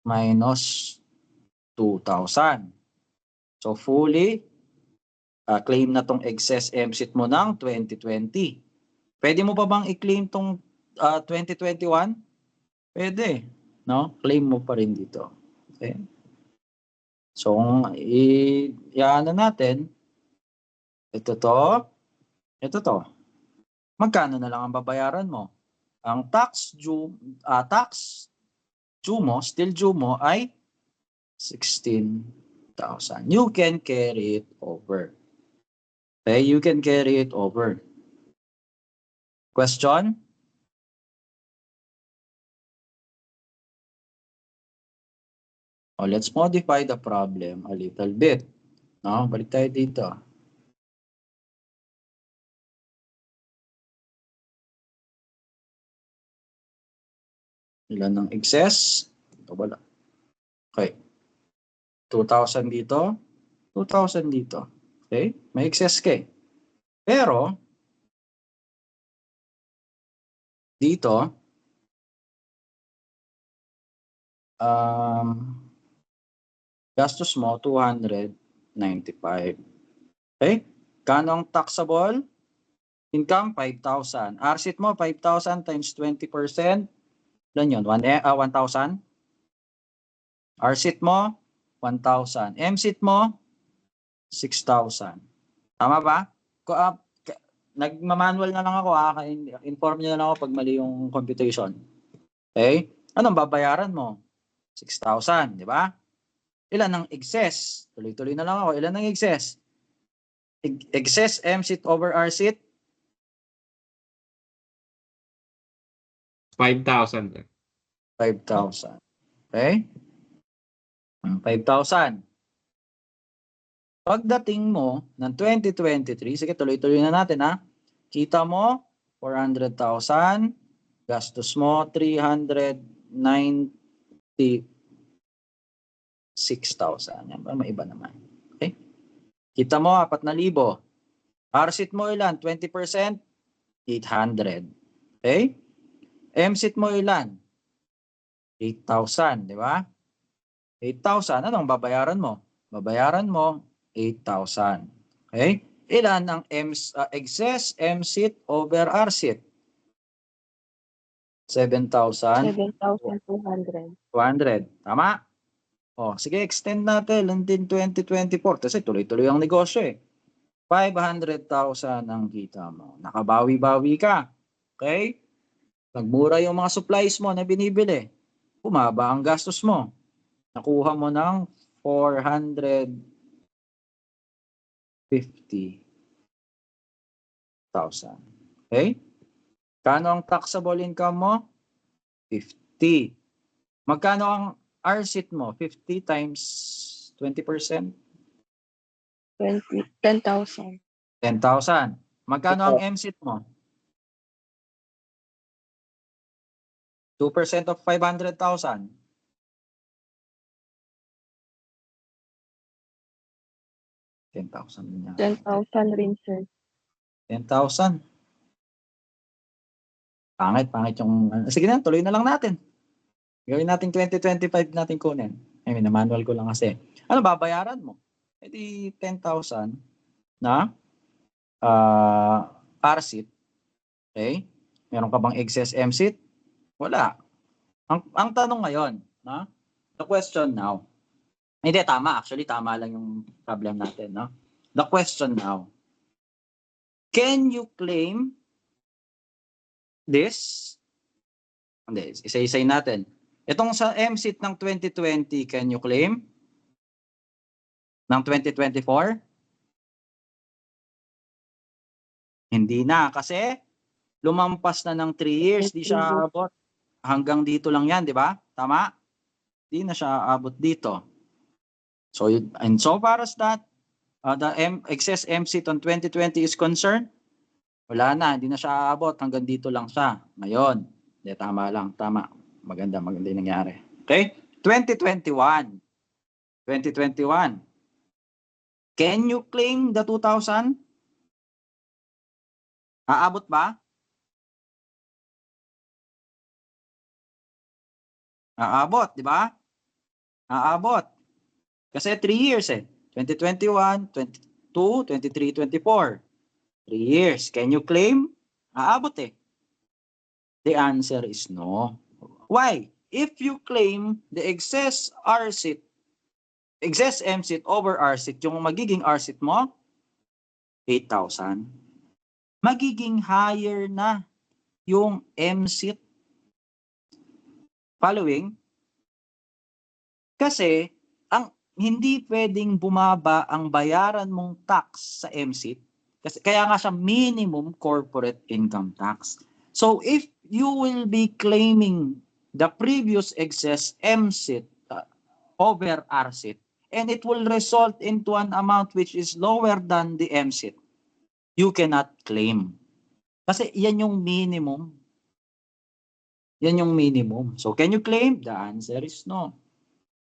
minus 2,000. So, fully claim na tong excess mset mo ng 2020. Pwede mo pa bang i-claim tong 2021? Pwede. No? Claim mo pa rin dito. Okay? So, i-ano natin, ito to, magkano na lang ang babayaran mo? Ang tax due mo, still due mo ay 16,000. You can carry it over. Okay, you can carry it over. Question? Oh, let's modify the problem a little bit. No, balik tayo dito. Ilan ng excess? Ito wala. Okay. 2,000 dito. 2,000 dito. Okay? May excess ka eh. Pero, dito, gastos mo 295. Okay? Kano ang taxable income? 5,000. RSIT mo, 5,000 times 20%. Ilan yun? 1,000. RSIT mo, 1,000. MSIT mo, 6,000. Tama ba? Nagmamanual na lang ako. Inform nyo na lang ako pag mali yung computation. Okay? Anong babayaran mo? 6,000, di ba? Ilan ang excess? Tuloy-tuloy na lang ako. Ilan ang excess? Excess MSIT over RSIT? 5,000, sir. 5,000. Okay? 5,000. Pagdating mo ng 2023, sige tuloy-tuloy na natin ha. Kita mo, 400,000. Gastos mo, 396,000. Yan ba? May iba naman. Okay? Kita mo, 4,000. RSIT mo ilan? 20%? 800. Okay? MSIT mo ilan? 8,000, di ba? 8,000. Anong babayaran mo? Babayaran mo 8,000. Okay? Ilan ang excess MSIT over RSIT? 7,200. 7,200. Tama? O, sige, extend natin until 2024 kasi tuloy-tuloy ang negosyo eh. 500,000 ang kita mo. Nakabawi-bawi ka. Okay? Nagmura yung mga supplies mo na binibili. Bumaba ang gastos mo. Nakuha mo ng 450,000. Okay? Kano ang taxable income mo? 50. Magkano ang RSIT mo? 50 times 20%? 10,000. 10,000. Magkano ang MSIT mo? 2% of 500,000. 10,000 niya. 10,000 rin, sir. 10,000. Pangit yung... Sige na, tuloy na lang natin. Gawin natin 2025 natin kunin. I mean, na-manual ko lang kasi. Ano babayaran mo? E di 10,000 na RSIT. Okay? Meron ka bang excess MSIT? Wala. Ang tanong ngayon, no? The question now. Hindi, tama. Actually, tama lang yung problem natin. No? The question now. Can you claim this? Hindi, isa-isay natin. Itong sa MSIT ng 2020, can you claim? Ng 2024? Hindi na. Kasi lumampas na ng 3 years. Di siya abot. Hanggang dito lang yan, di ba? Tama? Di na siya abot dito. So, and so far as that, the excess MSIT on 2020 is concerned, wala na, hindi na siya aabot, hanggang dito lang siya. Ngayon, di, tama lang, tama. Maganda yung nangyari. Okay? 2021. Can you claim the 2,000? Aabot ba? Aabot, di ba? Aabot. Kasi 3 years eh. 2021, 22, 23, 24. 3 years. Can you claim? Aabot eh. The answer is no. Why? If you claim the excess RSIT, excess MSIT over RSIT, yung magiging RSIT mo, 8,000. Magiging higher na yung MSIT. Following? Kasi, hindi pwedeng bumaba ang bayaran mong tax sa MSIT. Kasi, kaya nga siya minimum corporate income tax. So, if you will be claiming the previous excess MSIT over RSIT, and it will result into an amount which is lower than the MSIT, you cannot claim. Kasi yan yung minimum. Yan yung minimum. So, can you claim? The answer is no.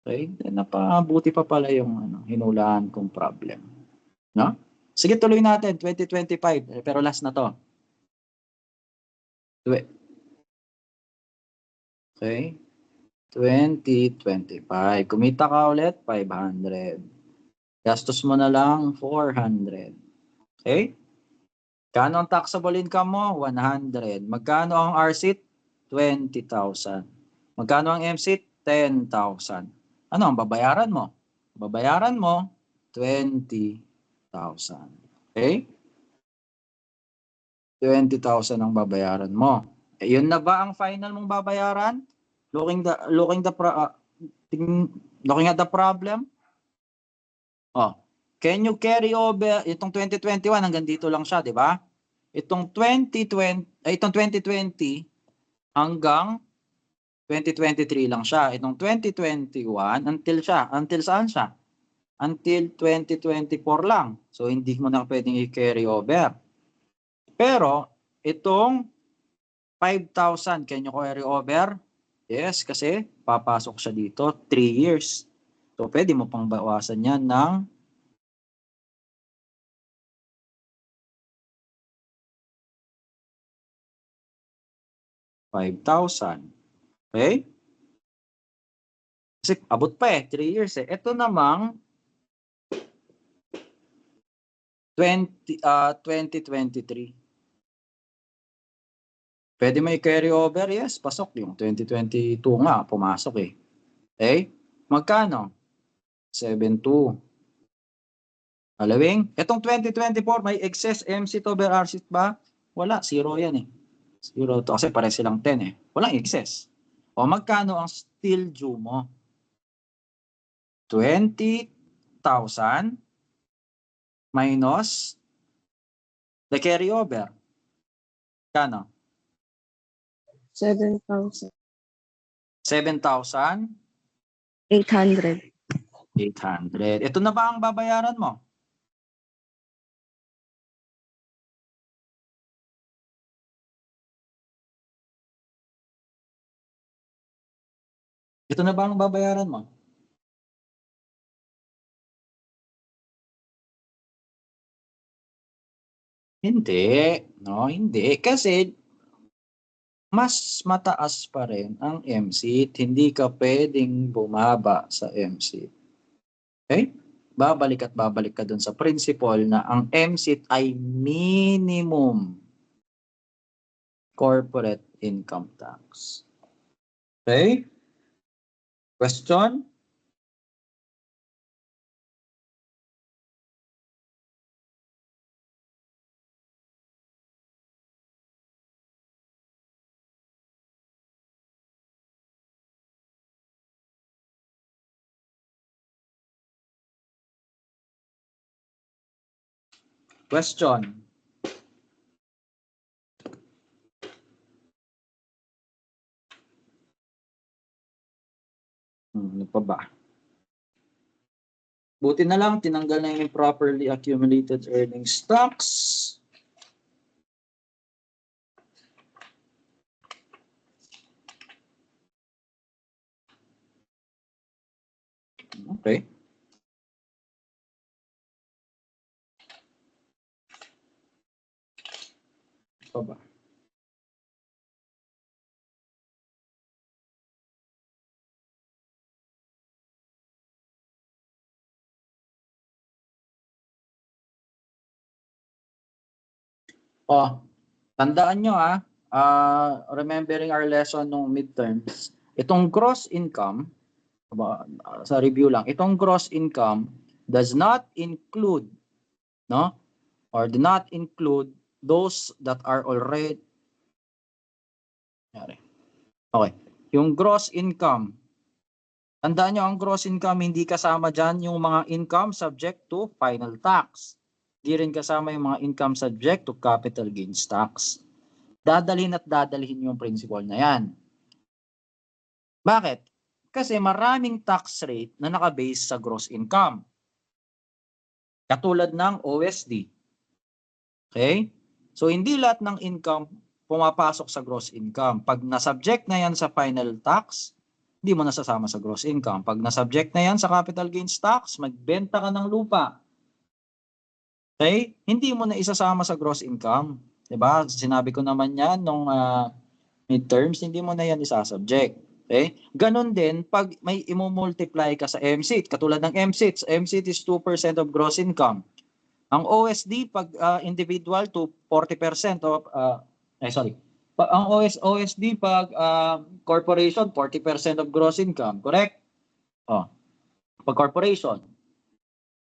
Okay? Napabuti pa pala yung hinulaan kong problem. No? Sige, tuloy natin. 2025. Pero last na to. Okay? 2025. Kumita ka ulit, 500. Gastos mo na lang, 400. Okay? Kano ang taxable income mo? 100. Magkano ang RSIT? 20,000. Magkano ang MSIT? 10,000. Ano ang babayaran mo? Babayaran mo 20,000. Okay? 20,000 ang babayaran mo. Yun na ba ang final mong babayaran? Looking at the problem? Oh, can you carry over itong 2021 hanggang dito lang siya, di ba? Itong 2020 hanggang 2023 lang siya. Itong 2021 until saan siya? Until 2024 lang. So hindi mo na pwedeng i-carry over. Pero itong 5,000 can you carry over? Yes, kasi papasok siya dito 3 years. So pwede mo pang bawasan yan ng 5,000. Okay? Kasi abot pa 3 years eh. Ito namang 2023. Pwede may carry over? Yes, pasok yung 2022 nga, pumasok eh. Okay? Magkano? 7,200. Alawing? Itong 2024, may excess MSIT over RSIT ba? Wala, zero yan eh. Zero to kasi pare silang 10 eh. Walang excess. O magkano ang still due mo? 20,000 minus the carryover. Kano? 7,800. 7,800. Ito na ba ang babayaran mo? Ito na ba ang babayaran mo? Hindi. No, hindi. Kasi mas mataas pa rin ang MSIT. Hindi ka pwedeng bumaba sa MSIT. Okay? Babalik ka dun sa principle na ang MSIT ay minimum corporate income tax. Okay? Question? Question? Ano pa ba? Buti na lang, tinanggal na yung improperly accumulated earnings tax. Okay. Ano pa ba? Oh, tandaan nyo remembering our lesson nung midterms, itong gross income, sa review lang, itong gross income does not include, no? Or do not include those that are already, okay, yung gross income, tandaan nyo ang gross income, hindi kasama dyan yung mga income subject to final tax. Di rin kasama yung mga income subject to capital gains tax. Dadalhin yung principle na yan. Bakit? Kasi maraming tax rate na nakabase sa gross income. Katulad ng OSD. Okay? So hindi lahat ng income pumapasok sa gross income. Pag nasubject na yan sa final tax, hindi mo nasasama sa gross income. Pag nasubject na yan sa capital gains tax, magbenta ka ng lupa. Okay? Hindi mo na isasama sa gross income. Diba? Sinabi ko naman yan nung midterms, hindi mo na yan isasubject. Okay? Ganon din pag may imumultiply ka sa MSIT. Katulad ng MSIT. MSIT is 2% of gross income. Ang OSD pag individual to 40% of ang OSD pag corporation 40% of gross income, correct? Oh, pag corporation,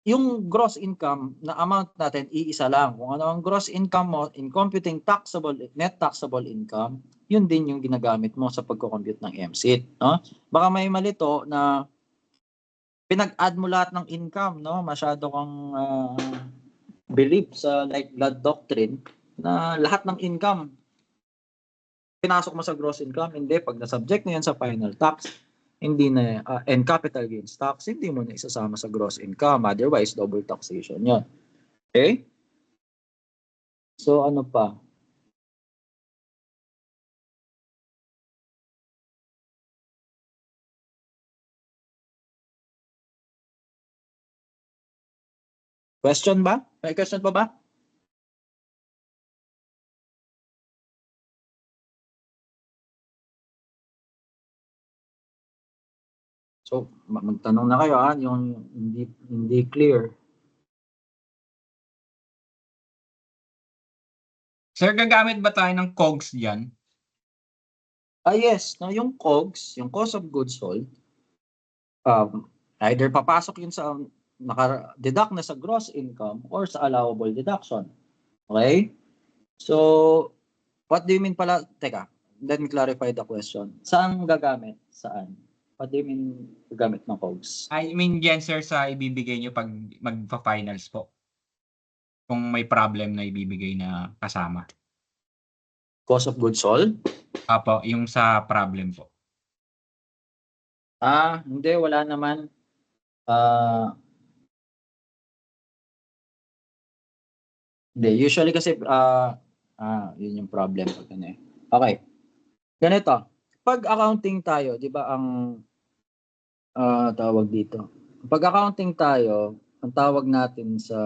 yung gross income na amount natin iisa lang. Kung ano ang gross income mo in computing net taxable income, yun din yung ginagamit mo sa pagko-compute ng MSIT, no? Baka may malito na pinag-add mo lahat ng income, no? Masyado kang believe sa like blood doctrine na lahat ng income pinasok mo sa gross income. Hindi, pag na-subject na yan sa final tax, hindi na, and capital gains tax, hindi mo na isasama sa gross income. Otherwise, double taxation yun. Okay? So, ano pa? Question ba? May question pa ba? So, magtanong na kayo yung hindi clear. Sir, gagamit ba tayo ng COGS diyan? Yes, no, yung COGS, yung cost of goods sold, either papasok yun sa naka-deduct na sa gross income or sa allowable deduction. Okay? So, what do you mean pala? Teka, let me clarify the question. Saan gagamit? Saan? What do you mean gagamit ng COGS? I mean yan, sir, sa ibibigay nyo pag magpa-finals po. Kung may problem na ibibigay na kasama. Cost of goods sold? Apo, yung sa problem po. Hindi, wala naman. Hindi, usually kasi, yun yung problem. Okay. Ganito. Pag accounting tayo, di ba ang tawag dito? Pag accounting tayo, ang tawag natin sa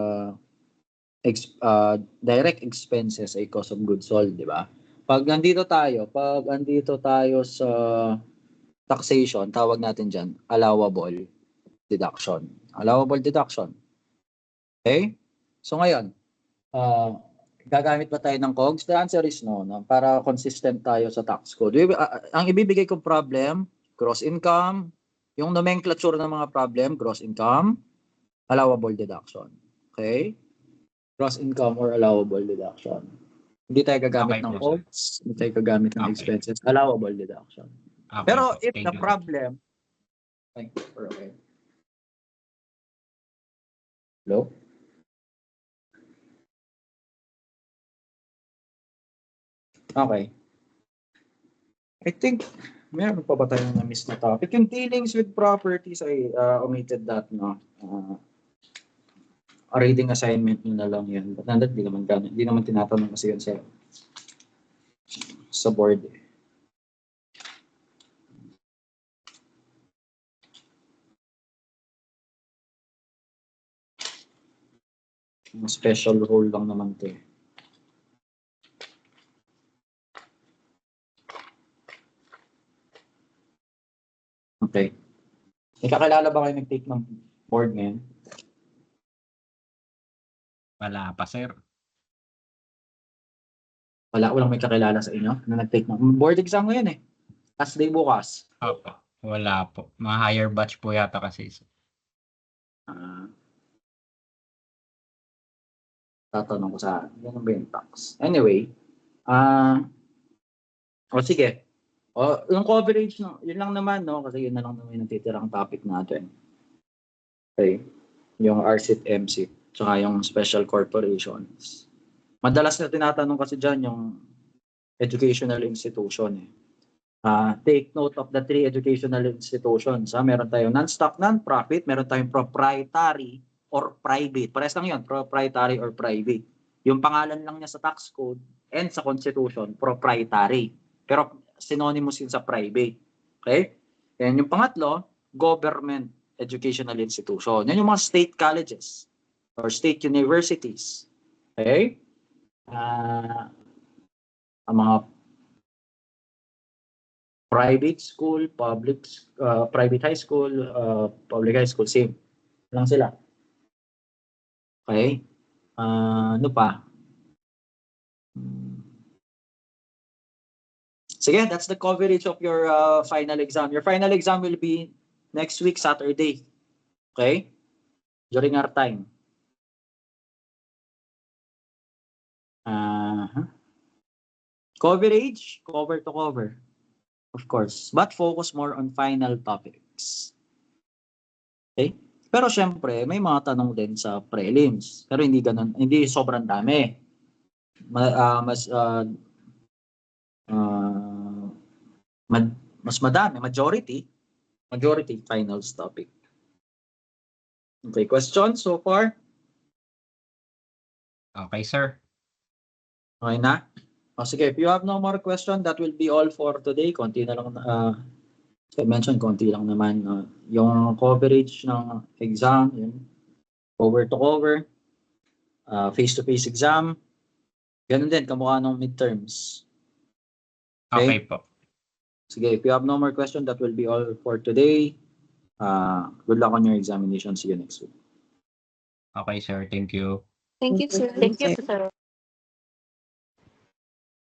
direct expenses ay cost of goods sold, di ba? Pag andito tayo sa taxation, tawag natin dyan, allowable deduction. Allowable deduction. Okay? So ngayon, gagamit ba tayo ng COGS? The answer is no, no? Para consistent tayo sa tax code. Ang ibibigay kong problem, gross income, yung nomenclature ng mga problem, gross income, allowable deduction. Okay? Gross income or allowable deduction. Hindi tayo gagamit Okay ng po, sir. COGS, hindi tayo gagamit ng Okay. expenses, allowable deduction. Okay, Pero po. if Thank the you, sir. problem, okay. Hello? Okay. I think, meron pa ba tayong na-miss na topic? Yung dealings with properties, I omitted that, no? Reading assignment nyo na lang yan. But hindi naman tinatanong kasi yun sa board. Special rule lang naman to. Okay. May kakilala ba kayo nag-take ng board ngayon? Wala pa, sir. Walang may kakilala sa inyo na nag-take ng board exam ngayon eh. Last day bukas. Opo. Wala po. Mga higher batch po yata kasi. Tatanong ko sa ganun ba yung tax? Anyway, sige. Yung coverage, no, yun lang naman, no? Kasi yun na lang naman yung natitirang topic natin. Okay. Yung RCIT, MCIT, tsaka yung special corporations. Madalas na tinatanong kasi dyan yung educational institution. Take note of the 3 educational institutions. Meron tayong non-stock, non-profit, meron tayong proprietary or private. Parehas lang yun, proprietary or private. Yung pangalan lang niya sa tax code and sa constitution, proprietary. Pero synonymous yun sa private. Okay? And yung pangatlo, government educational institution. Yan yung mga state colleges or state universities. Okay? Ang mga private school, private high school, public high school, same lang sila. Okay? Ano pa? Sige, that's the coverage of your final exam. Your final exam will be next week, Saturday. Okay? During our time. Coverage, cover to cover. Of course. But focus more on final topics. Okay? Pero syempre, may mga tanong din sa prelims. Pero hindi ganun, hindi sobrang dami. Mas madami, majority finals topic. Okay, questions so far? Okay, sir. Okay na? O sige, if you have no more question, that will be all for today. Konti na lang, I mentioned, konti lang naman. Yung coverage ng exam, yun, cover to cover, face-to-face exam, ganun din, kamukha ng midterms. Okay po. Sige, if you have no more question, that will be all for today. Good luck on your examination. See you next week. Okay, sir. Thank you. Thank you, sir. Thank you, sir.